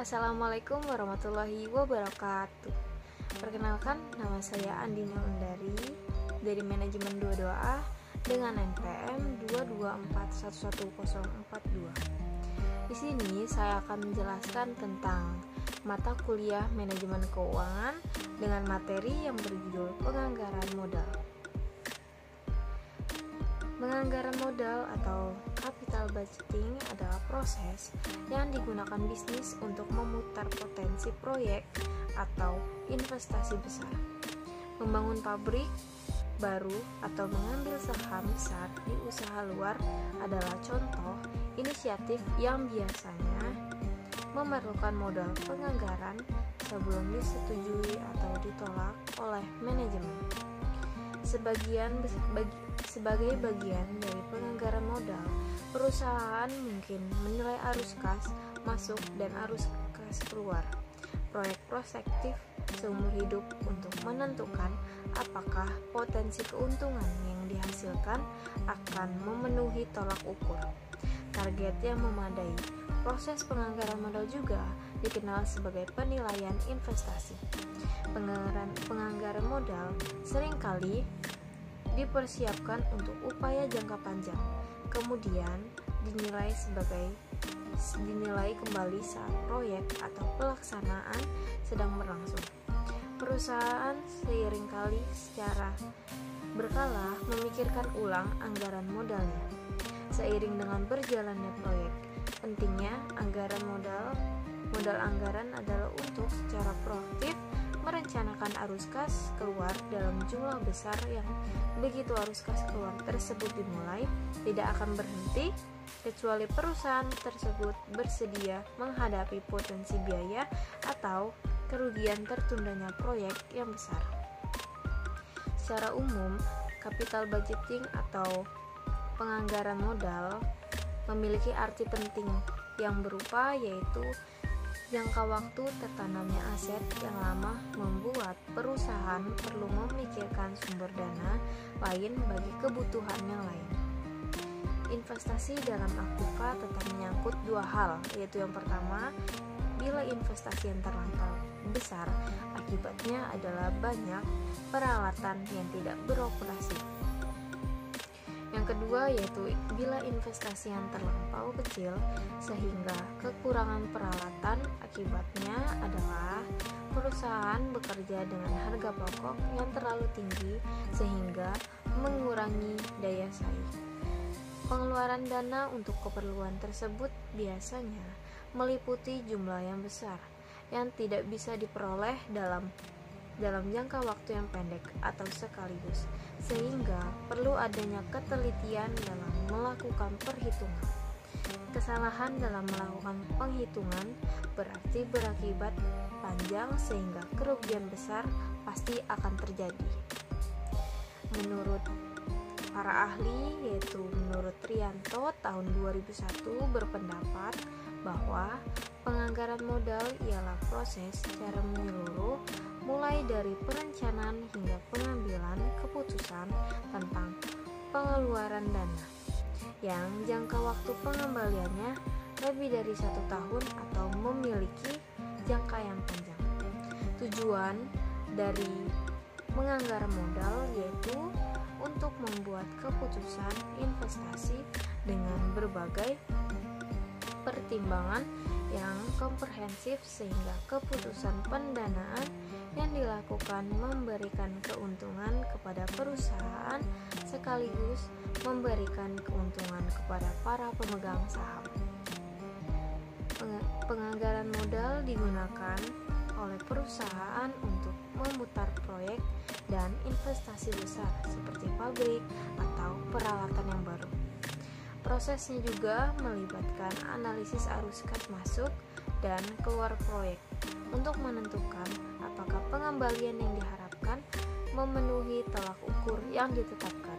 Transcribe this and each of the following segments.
Assalamualaikum warahmatullahi wabarakatuh. Perkenalkan, nama saya Andina Undari dari Manajemen 22A dengan NPM 224111042. Di sini saya akan menjelaskan tentang mata kuliah Manajemen Keuangan dengan materi yang berjudul Penganggaran Modal. Penganggaran modal atau capital budgeting adalah proses yang digunakan bisnis untuk memutar potensi proyek atau investasi besar. Membangun pabrik baru atau mengambil saham besar di usaha luar adalah contoh inisiatif yang biasanya memerlukan modal penganggaran sebelum disetujui atau ditolak oleh manajemen. Sebagai bagian dari penganggaran modal, perusahaan mungkin menilai arus kas masuk dan arus kas keluar proyek prospektif seumur hidup untuk menentukan apakah potensi keuntungan yang dihasilkan akan memenuhi tolak ukur target yang memadai. Proses penganggaran modal juga dikenal sebagai penilaian investasi. Penganggaran modal seringkali dipersiapkan untuk upaya jangka panjang, kemudian dinilai kembali saat proyek atau pelaksanaan sedang berlangsung. Perusahaan seringkali secara berkala memikirkan ulang anggaran modalnya. Seiring dengan berjalannya proyek, pentingnya modal anggaran adalah untuk secara proaktif merencanakan arus kas keluar dalam jumlah besar yang begitu arus kas keluar tersebut dimulai tidak akan berhenti kecuali perusahaan tersebut bersedia menghadapi potensi biaya atau kerugian tertundanya proyek yang besar. Secara umum, capital budgeting atau penganggaran modal memiliki arti penting yang berupa yaitu jangka waktu tertanamnya aset yang lama membuat perusahaan perlu memikirkan sumber dana lain bagi kebutuhan yang lain. Investasi dalam aktiva tetap menyangkut dua hal, yaitu yang pertama, bila investasi yang terlampau besar, akibatnya adalah banyak peralatan yang tidak beroperasi. Yang kedua yaitu bila investasi yang terlampau kecil sehingga kekurangan peralatan, akibatnya adalah perusahaan bekerja dengan harga pokok yang terlalu tinggi sehingga mengurangi daya saing. Pengeluaran dana untuk keperluan tersebut biasanya meliputi jumlah yang besar yang tidak bisa diperoleh dalam jangka waktu yang pendek atau sekaligus, sehingga perlu adanya ketelitian dalam melakukan perhitungan. Kesalahan dalam melakukan penghitungan berarti berakibat panjang sehingga kerugian besar pasti akan terjadi. Menurut para ahli, yaitu menurut Trianto tahun 2001 berpendapat bahwa penganggaran modal ialah proses secara menyeluruh mulai dari perencanaan hingga pengambilan keputusan tentang pengeluaran dana yang jangka waktu pengembaliannya lebih dari 1 tahun atau memiliki jangka yang panjang. Tujuan dari penganggaran modal yaitu untuk membuat keputusan investasi dengan berbagai pertimbangan yang komprehensif sehingga keputusan pendanaan yang dilakukan memberikan keuntungan kepada perusahaan sekaligus memberikan keuntungan kepada para pemegang saham. Penganggaran modal digunakan oleh perusahaan untuk memutar proyek dan investasi besar seperti pabrik atau peralatan yang baru. Prosesnya juga melibatkan analisis arus kas masuk dan keluar proyek untuk menentukan apakah pengembalian yang diharapkan memenuhi tolak ukur yang ditetapkan.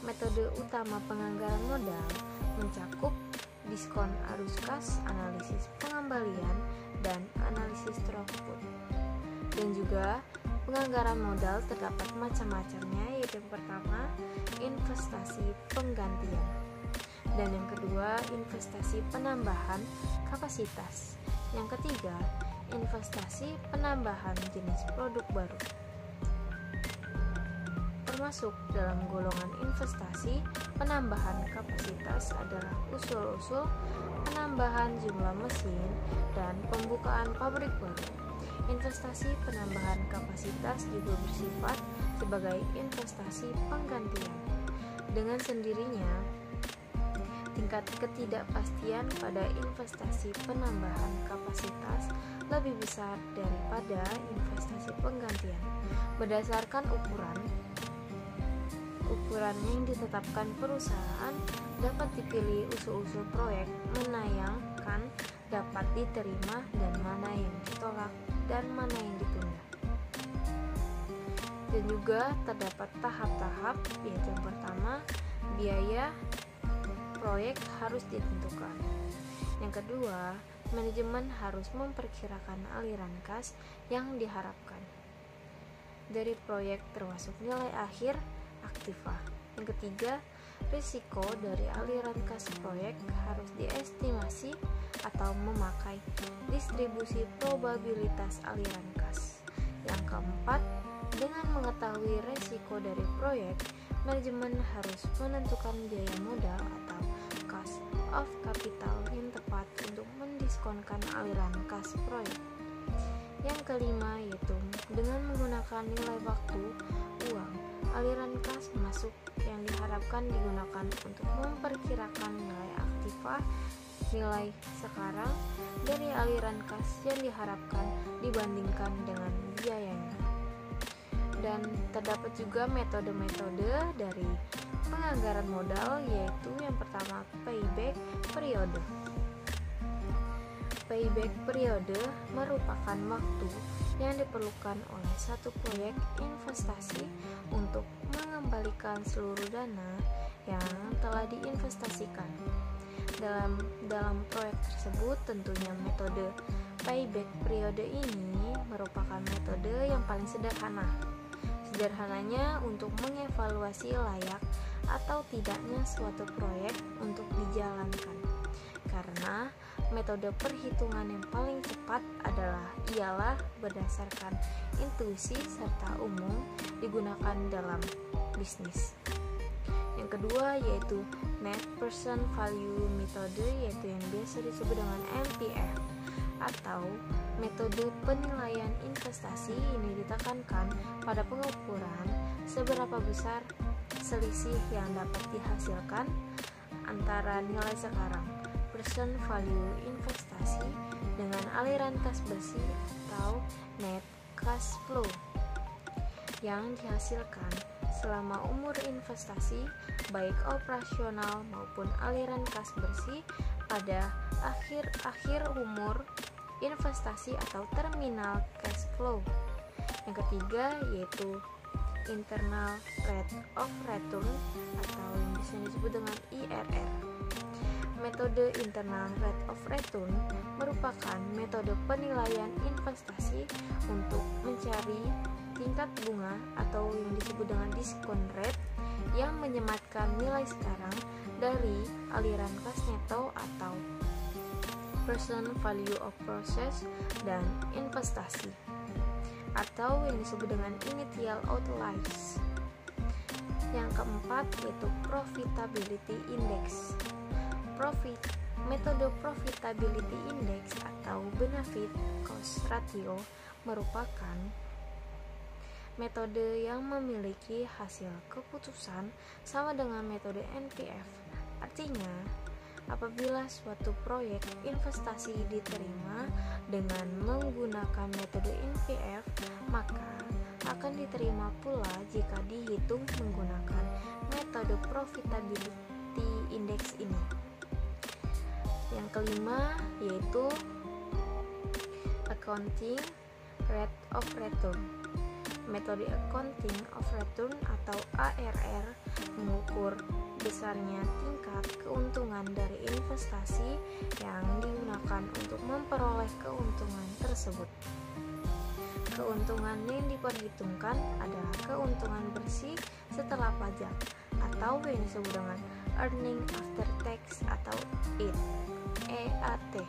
Metode utama penganggaran modal mencakup diskon arus kas, analisis pengembalian, dan analisis throughput. Dan juga penganggaran modal terdapat macam-macamnya, yaitu yang pertama investasi penggantian dan yang kedua investasi penambahan kapasitas. Yang ketiga, investasi penambahan jenis produk baru. Termasuk dalam golongan investasi penambahan kapasitas adalah usul-usul penambahan jumlah mesin dan pembukaan pabrik baru. Investasi penambahan kapasitas juga bersifat sebagai investasi penggantian. Dengan sendirinya, tingkat ketidakpastian pada investasi penambahan kapasitas lebih besar daripada investasi penggantian. Berdasarkan ukuran yang ditetapkan perusahaan, dapat dipilih usul-usul proyek mana yang dapat diterima dan mana yang ditolak dan mana yang ditunda. Dan juga terdapat tahap-tahap, yaitu yang pertama, biaya proyek harus ditentukan. Yang kedua, manajemen harus memperkirakan aliran kas yang diharapkan dari proyek termasuk nilai akhir aktiva. Yang ketiga, risiko dari aliran kas proyek harus diestimasi atau memakai distribusi probabilitas aliran kas. Yang keempat, dengan mengetahui risiko dari proyek, manajemen harus menentukan biaya modal atau cost of capital yang tepat untuk mendiskonkan aliran kas proyek. Yang kelima, yaitu dengan menggunakan nilai waktu, uang, aliran kas masuk yang diharapkan digunakan untuk memperkirakan nilai aktiva, nilai sekarang dari aliran kas yang diharapkan dibandingkan dengan biayanya. Dan terdapat juga metode-metode dari penganggaran modal, yaitu yang pertama payback periode. Payback periode merupakan waktu yang diperlukan oleh satu proyek investasi untuk mengembalikan seluruh dana yang telah diinvestasikan. Dalam proyek tersebut, tentunya metode payback periode ini merupakan metode yang paling sederhananya untuk mengevaluasi layak atau tidaknya suatu proyek untuk dijalankan. Karena metode perhitungan yang paling cepat ialah berdasarkan intuisi serta umum digunakan dalam bisnis. Yang kedua yaitu Net Present Value Metode, yaitu yang biasa disebut dengan NPV atau metode penilaian investasi. Ini ditekankan pada pengukuran seberapa besar selisih yang dapat dihasilkan antara nilai sekarang present value investasi dengan aliran kas bersih atau net cash flow yang dihasilkan selama umur investasi, baik operasional maupun aliran kas bersih pada akhir umur investasi atau terminal cash flow. Yang ketiga yaitu internal rate of return atau yang bisa disebut dengan IRR. Metode internal rate of return merupakan metode penilaian investasi untuk mencari tingkat bunga atau yang disebut dengan discount rate yang menyematkan nilai sekarang dari aliran kas neto atau present value of process dan investasi atau yang disebut dengan initial outlays. Yang keempat yaitu profitability index. Metode profitability index atau benefit cost ratio merupakan metode yang memiliki hasil keputusan sama dengan metode NPV. Artinya, apabila suatu proyek investasi diterima dengan menggunakan metode NPV, maka akan diterima pula jika dihitung menggunakan metode profitability index ini. Yang kelima yaitu accounting rate of return. Metode accounting of return atau ARR mengukur besarnya tingkat keuntungan dari investasi yang digunakan untuk memperoleh keuntungan tersebut. Keuntungan yang diperhitungkan adalah keuntungan bersih setelah pajak atau yang disebut dengan earning after tax atau EAT.